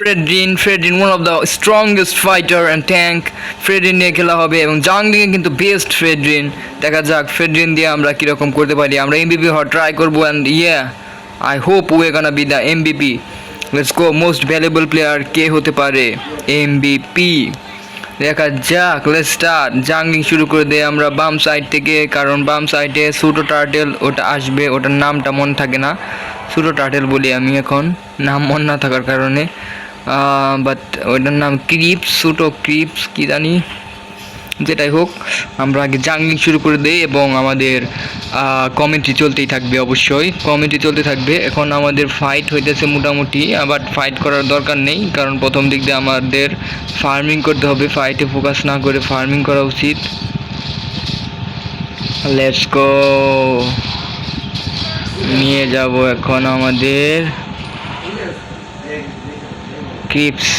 ফ্রেডরিন one of the strongest fighter and tank. Fredrin নিয়ে খেলা হবে এবং জাংলিংয়ে কিন্তু বেস্ট ফ্রেডরিন। দেখা যাক ফ্রেডরিন দিয়ে আমরা কীরকম করতে পারি। আমরা এমবিপি হওয়ার ট্রাই করবো and I hope we gonna be the MVP. Let's go. Most valuable player কে হতে পারে? এমবিপি। দেখা যাক, লেটস স্টার্ট। জাংলিং শুরু করে দেয় আমরা বাম সাইড থেকে, কারণ বাম সাইডে সুটো টার্টেল ওটা আসবে, ওটার নামটা মনে থাকে না। সুটো টার্টেল বলি আমি এখন, নাম মনে না থাকার কারণে। বাট ওইটার নাম ক্রিপস, সুটো ক্রিপস কি জানি, যেটাই হোক। আমরা আগে জাংলিং শুরু করে দিই এবং আমাদের কমেন্ট্রি চলতেই থাকবে। অবশ্যই কমেন্ট্রি চলতে থাকবে। এখন আমাদের ফাইট হইতেছে মোটামুটি, আবার ফাইট করার দরকার নেই, কারণ প্রথম দিক দিয়ে আমাদের ফার্মিং করতে হবে। ফাইটে ফোকাস না করে ফার্মিং করা উচিত। Let's go. নিয়ে যাব এখন আমাদের ক্রিপস।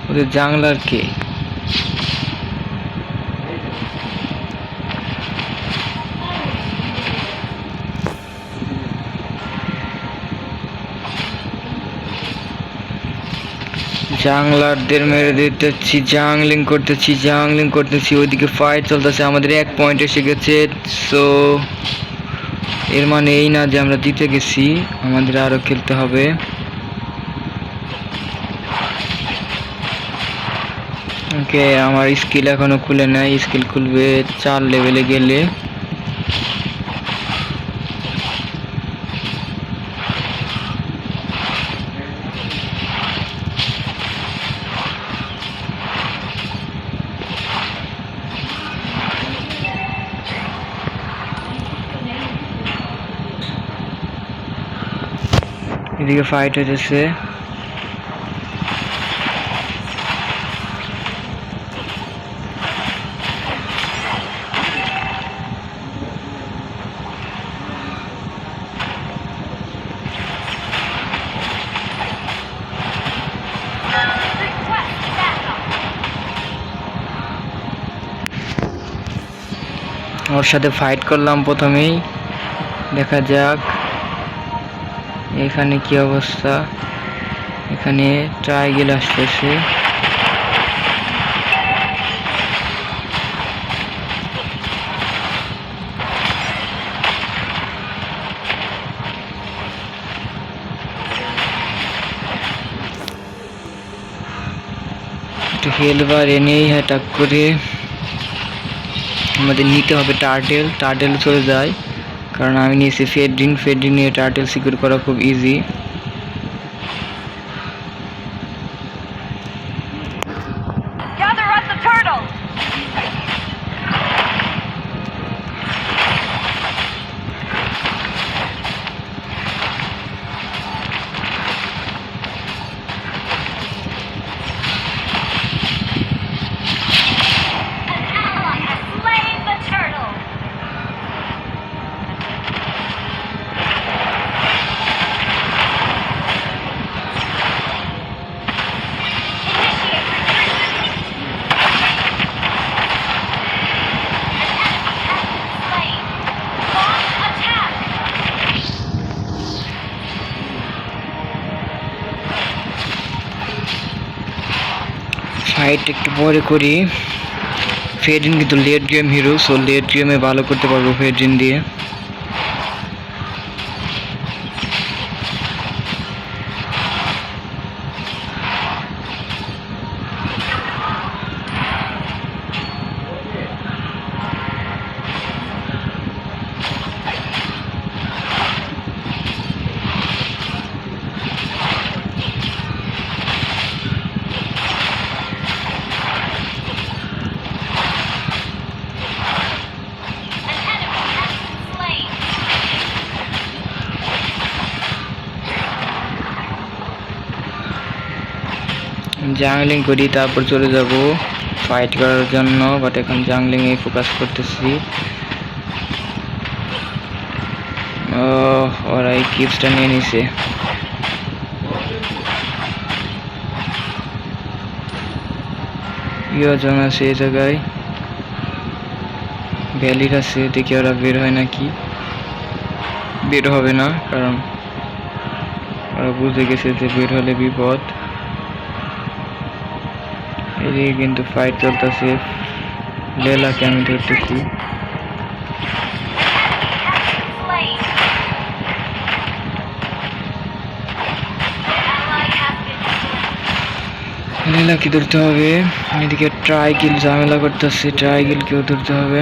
ওদের জাংলার কে? জাংলারদের মেরে দিতেছি, জাংলিং করতেছি। ওইদিকে ফাইট চলতেছে, আমাদের 1 পয়েন্ট এসে গেছে। সো এর মানে এই না যে আমরা জিতে গেছি, আমাদের আরও খেলতে হবে। ওকে, আমার স্কিল এখনো খুলে নাই, স্কিল খুলবে 4 লেভেলে গেলে। এদিকে ফাইট হইতেছে। ওর সাথে ফাইট করলাম প্রথমেই, দেখা যাক এখানে কি অবস্থা। এখানে ট্রাইগেল আসতেছে। একটু হেলবার এনেই অ্যাটাক করে আমাদের নিতে হবে টার্টেল চলে যায়, কারণ আমি নিয়েছি ফেডরিন নিয়ে টার্টেল সিকিউর করা খুব ইজি। ফাইট একটু পরে করি। ফেডরিন কিন্তু late game hero, so late গেমে ভালো করতে পারবো ফেডরিন দিয়ে। জাংলিং করি, তারপর চলে যাব ফাইট করার জন্য, বাট এখন জাংলিংয়ে ফোকাস করতেছি। ওরা এই কিপসটা নিয়ে নিছে। ইয়োজন আছে এই জায়গায়, ভ্যালির আছে, দেখি ওরা বের হয় নাকি। বের হবে না, কারণ ওরা বুঝে গেছে যে বের হলে বিপদ। এদিকে কিন্তু ফাইট চলতেছে, লেলাকে আমি ধরতেছি। লেলাকে ধরতে হবে। এদিকে ট্রাইকিল ঝামেলা করতেছে, ট্রাইকিলকেও ধরতে হবে।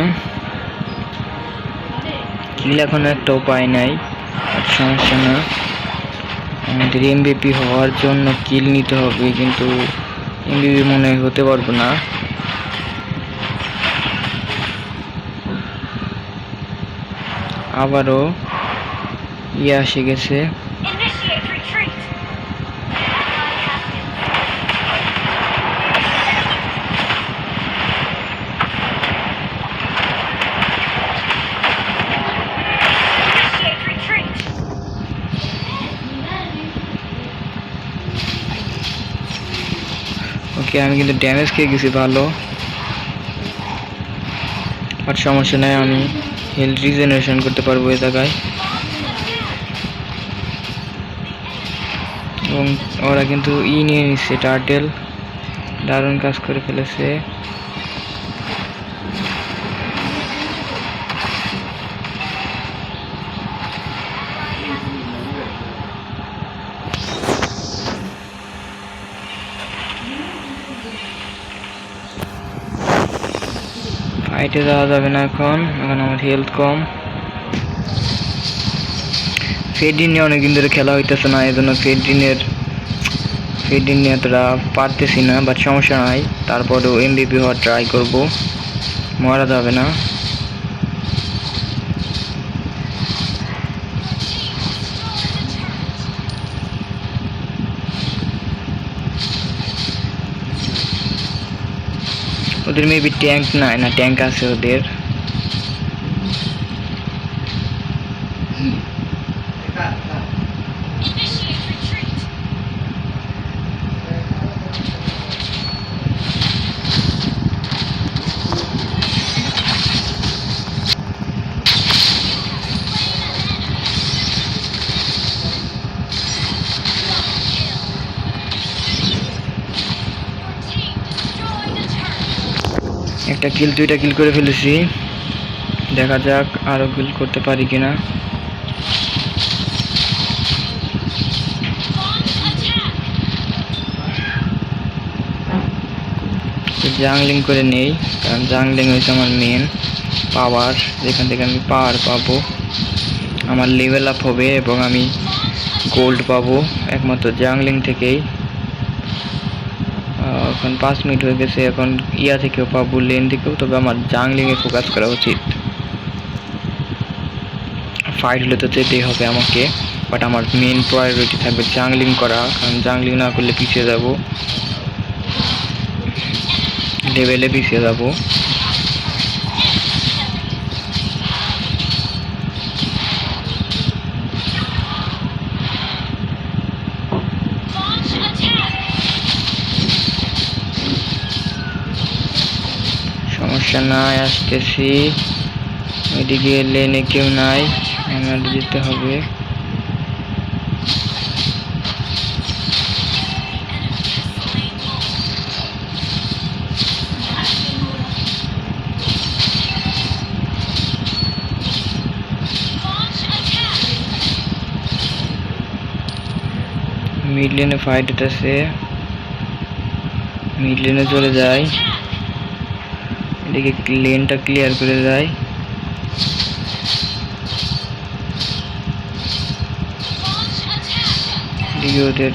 কিল এখন একটা উপায় নাই, সমস্যা না। আমাদের এমবিপি হওয়ার জন্য কিল নিতে হবে, কিন্তু এমবিপি মনে হতে পারবো না। আবারও এসে গেছে। ওকে, আমি কিন্তু ড্যামেজ খেয়ে গেছি ভালো, আর সমস্যা নাই, আমি হেলথ রিজেনারেশন করতে পারবো এই জায়গায়। এবং ওরা কিন্তু নিয়ে নিচ্ছে, টার্টেল দারুণ কাজ করে ফেলেছে। ফাইটে যাওয়া যাবে না এখন, আমার হেলথ কম। ফেডিন নিয়ে অনেকদিন ধরে খেলা হইতেছে না, এই জন্য ফেডিন নিয়ে এতটা পারতেছি না, বাট সমস্যা নাই। তারপরেও এমবিপি হওয়ার ট্রাই করব, মারা যাবে না। ওদের মেবি ট্যাঙ্ক নাই, না ট্যাঙ্ক আছে ওদের। একটা কিল, 2টা কিল করে ফেলেছি, দেখা যাক আরো কিল করতে পারি কিনা। জাংলিং করে নেই, কারণ জাংলিং হচ্ছে আমার মেন পাওয়ার, যেখান থেকে আমি পাওয়ার পাবো, আমার লেভেল আপ হবে এবং আমি গোল্ড পাবো একমাত্র জাংলিং থেকেই। এখন 5 মিনিট হয়ে গেছে, এখন থেকেও পাবো, লেন থেকেও, তবে আমার জাংলিংয়ে ফোকাস করা উচিত। ফাইট হলে তো যেতেই হবে আমাকে, বাট আমার মেন প্রায়োরিটি থাকবে জাংলিং করা, কারণ জাংলিং না করলে পিছিয়ে যাব, লেভেলে পিছিয়ে যাব। সমস্যা নাই, আসতেছি। ওইদিকে লেনে কেউ নাই, আমার যেতে হবে। মিড লেনে ফাইট হতেছে, মিড লেনে চলে যায়, এদিকে লেনটা ক্লিয়ার করে যায়। এদিকে ওদের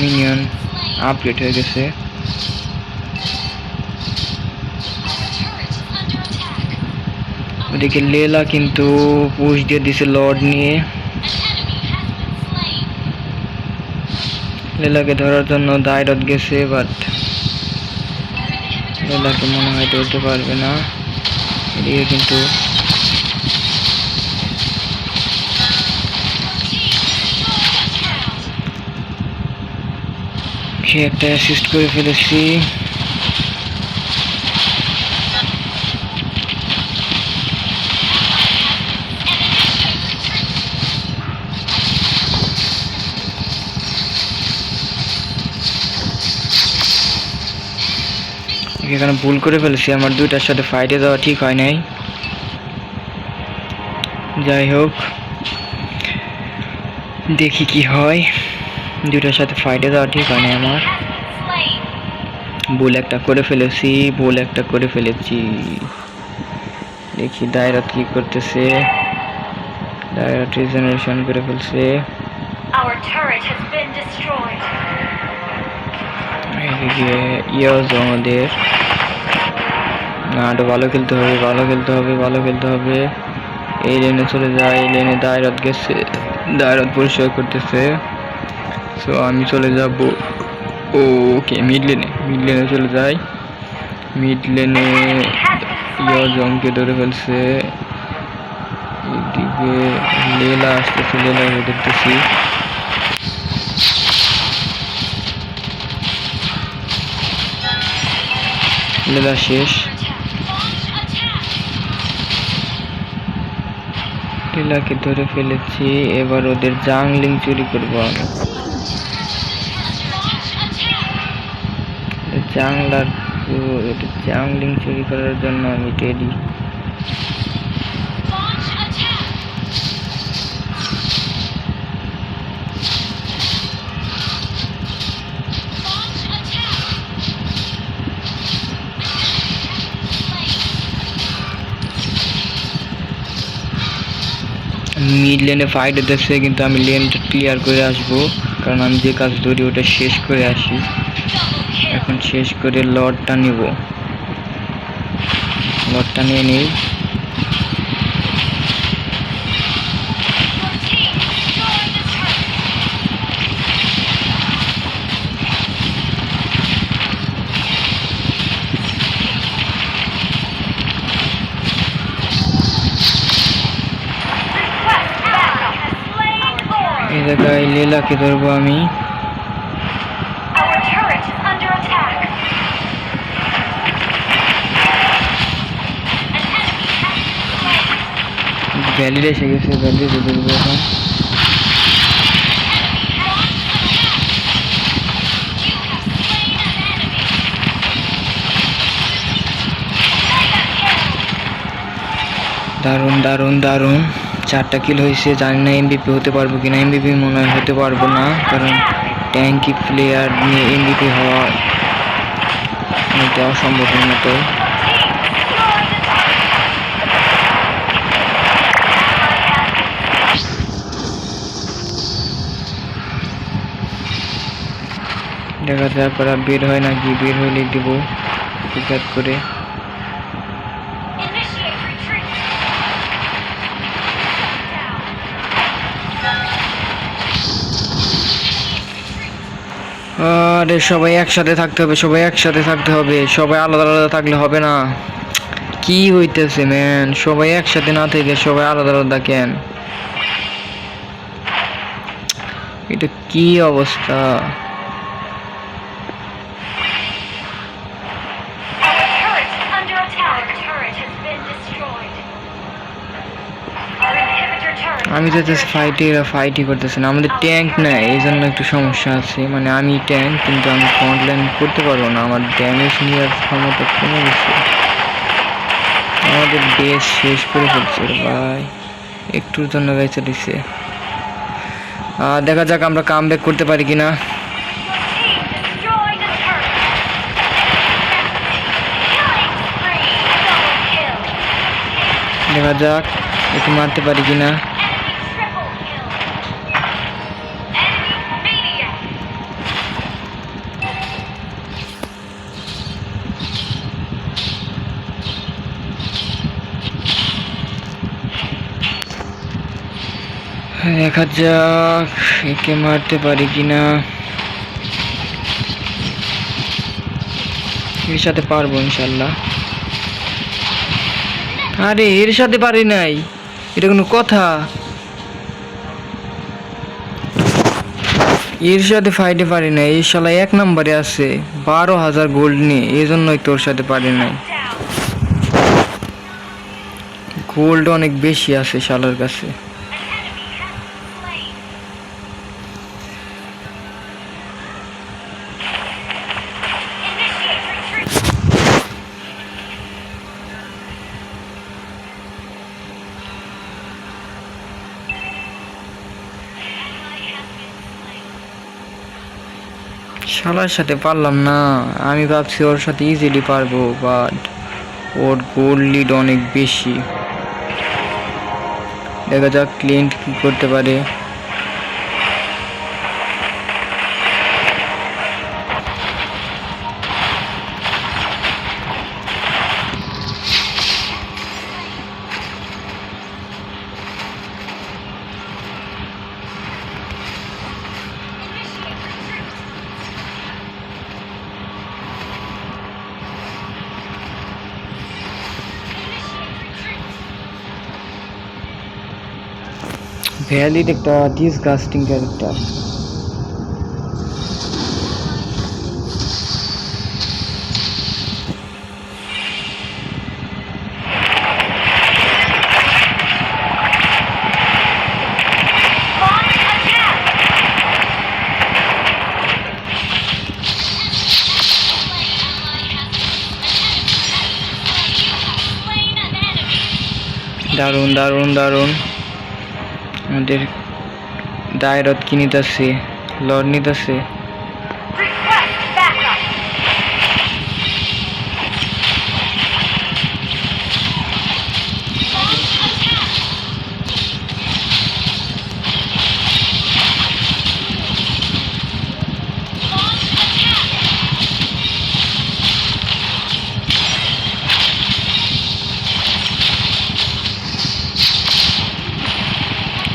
মিনিয়ন আপডেট হয়ে গেছে। ওদিকে লেলা কিন্তু পুশ দিয়ে দিছে লর্ড নিয়ে, লেলাকে ধরার জন্য দায়রত গেছে, বাট লেলাকে মনে হয় ধরতে পারবে না। এদিকে কিন্তু একটা অ্যাসিস্ট করে ফেলেছি। এখানে ভুল করে ফেলেছি, আমার দুইটার সাথে ফাইটে যাওয়া ঠিক হয় নাই। যাই হোক, দেখি কি হয়। দুইটার সাথে ফাইটে যাওয়া ঠিক হয় নাই আমার। ভুল একটা করে ফেলেছি। দেখি দায়রাত কি করতেছে। দায়রাত রিজেনারেশন করে ফেলছে। এদিকে ইয়াজ আমাদের না, আরো ভালো খেলতে হবে। এই লেনে চলে যায়, এই লেনে দায়রাত গেছে, দায়রাত পরিষ্কার করতেছে। সো আমি চলে যাব ওকে মিড লেনে চলে যাই। মিড লেনে জমকে ধরে ফেলছে। এদিকে লেলা আসতেছে, লেলাকে দেখতেছি। লেলা শেষ, লেলাকে ধরে ফেলেছি। এবার ওদের জাংলিং চুরি করবো আমি। জাংলিং চুরি করার জন্য আমি রেডি। মিড লেনে ফাইট হতেছে, কিন্তু আমি লেনটা ক্লিয়ার করে আসবো, কারণ আমি যে কাজ ধরি ওটা শেষ করে আসি। এখন শেষ করে লর্ডটা নিব, লর্ডটা নিয়ে নিই। এই জায়গায় লীলাকে ধরবো আমি। ভ্যালিড এসে গেছে, ভ্যালিডে ধরবো এখন। দারুণ 4টা কিল হয়েছে। জানি না এমবিপি হতে পারবো কিনা। এমবিপি মনে হয় হতে পারবো না, কারণ ট্যাঙ্কি প্লেয়ার নিয়ে এমবিপি হওয়া অনেকটা অসম্ভবের মতো। দেখা যাক ওরা বের হয় নাকি, বের হইলে দিব পিকআপ করে। আরে সবাই একসাথে থাকতে হবে, সবাই আলাদা আলাদা থাকলে হবে না। কি হইতেছে ম্যান, সবাই একসাথে না থেকে সবাই আলাদা আলাদা কেন? এটা কি অবস্থা? আমি তো ফাইটই করতেছি না। আমাদের ট্যাঙ্ক নাই, এই জন্য একটু সমস্যা আছে। মানে আমি ট্যাঙ্ক, কিন্তু আমি ফ্রন্ট লাইন করতে পারবো না, আমার ড্যামেজ নেওয়ার ক্ষমতা কমে গেছে। আমাদের বেস শেষ করে ফেলছে ভাই, একটুর জন্য বেঁচে দিচ্ছে। দেখা যাক আমরা কাম ব্যাক করতে পারি কিনা। দেখা যাক একটু মারতে পারি কিনা। দেখা যাক একে মারতে পারি কিনা। এর সাথে পারবো ইনশাল্লাহ। আরে এর সাথে পারি নাই, এটা কোনো কথা? এর সাথে ফাইটে পারি নাই, এই শালা 1 নম্বরে আছে 12,000 গোল্ড নিয়ে, এই জন্যই তোর সাথে পারি নাই। গোল্ড অনেক বেশি আছে শালার কাছে। শালার সাথে পারলাম না। আমি ভাবছি ওর সাথে ইজিলি পারবো, বাট ওর গোল লিড অনেক বেশি। দেখা যাক ক্লিন্ট কি করতে পারে। ভ্যালিড একটা ডিসগাস্টিং ক্যারেক্টার। দারুণ দারুণ দারুণ। আমাদের দায়রত কি নিতেছে, লর্ড নিতেছে।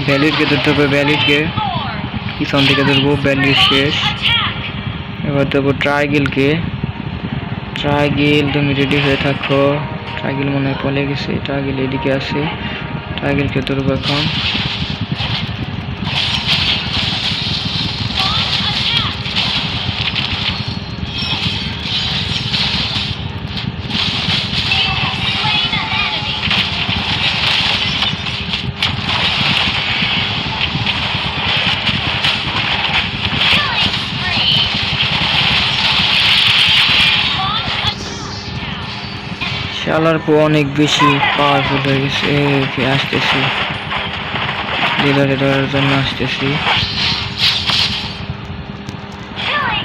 ভ্যালিডকে ধরতে হবে, ভ্যালিডকে পিছন থেকে ধরবো। ভ্যালিড শেষ। এবার ধরবো ট্রাইগেলকে। ট্রাইগেল তুমি রেডি হয়ে থাকো। ট্রাইগেল মনে হয় পলে গেছে, ট্রাইগেল এদিকে আছে। ট্রাইগেলকে ধরবো এখন। শালার পর অনেক বেশি পাওয়ারফুল হয়ে গেছে। আসতেছি, ডিলারে ধরার জন্য আসতেছি।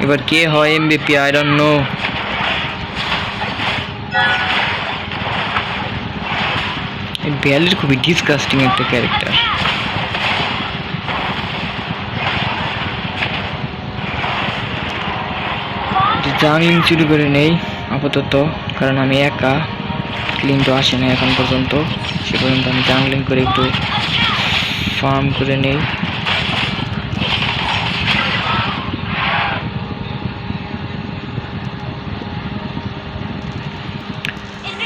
এবার কে হয় এমভিপি? I don't know. ভ্যালির খুবই ডিসগাস্টিং একটা ক্যারেক্টার। জাংলিং চুরি করে নেই আপাতত, কারণ আমি একা। ক্লিন তো আসে না এখন পর্যন্ত। সে পর্যন্ত আমি জাংলিং করে একটু ফার্ম করে নেই।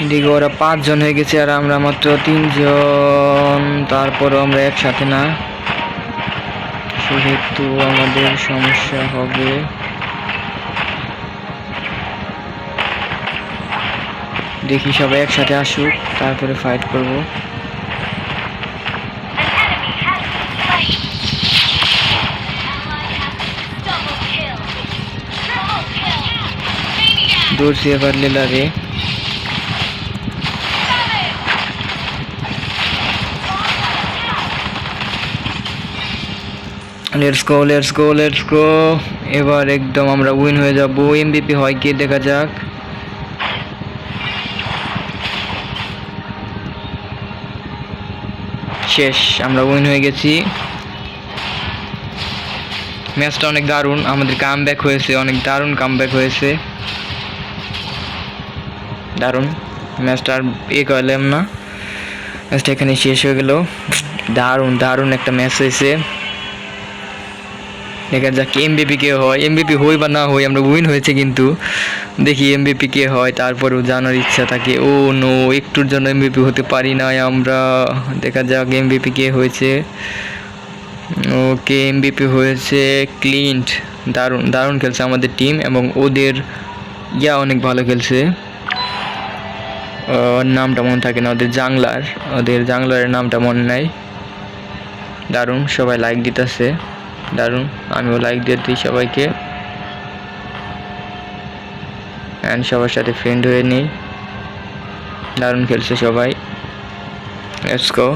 এদিকে ওরা 5 জন হয়ে গেছে আর আমরা মাত্র 3 জন। তারপরও আমরা একসাথে না, সেহেতু আমাদের সমস্যা হবে। দেখি সবাই একসাথে আসুক, তারপরে ফাইট করব। দৌড়ছি এবার লেলারে। Let's go let's go let's go. এবার একদম আমরা উইন হয়ে যাব। এমভিপি হয় কি দেখা যাক। শেষ, আমরা উইন হয়ে গেছি। ম্যাচটা অনেক দারুণ, আমাদের কামব্যাক হয়েছে, অনেক দারুণ কামব্যাক হয়েছে। দারুণ ম্যাচটা আর করলাম না, ম্যাচটা এখানে শেষ হয়ে গেল। দারুণ দারুণ একটা ম্যাচ হয়েছে। দেখা যাক এমভিপি কে হয়। এমভিপি হই বা না হই, আমরা উইন হয়েছে কিন্তু দেখি এমভিপি কে হয়। তারপরেও জানার ইচ্ছা থাকে। ও নো, একটুর জন্য এমভিপি হতে পারি নাই আমরা। দেখা যাক এমভিপি কে হয়েছে। ওকে, এমভিপি হয়েছে ক্লিন্ট। দারুণ দারুণ খেলছে আমাদের টিম, এবং ওদের অনেক ভালো খেলছে। ওর নামটা মনে থাকে না, ওদের জাংলারের নামটা মনে নাই। দারুণ, সবাই লাইক দিতেছে। দারুণ, আমিও লাইক দিয়ে দিই সবাইকে। অ্যান্ড সবার সাথে ফ্রেন্ড হয়ে নিই। দারুণ খেলছে সবাই। Let's go.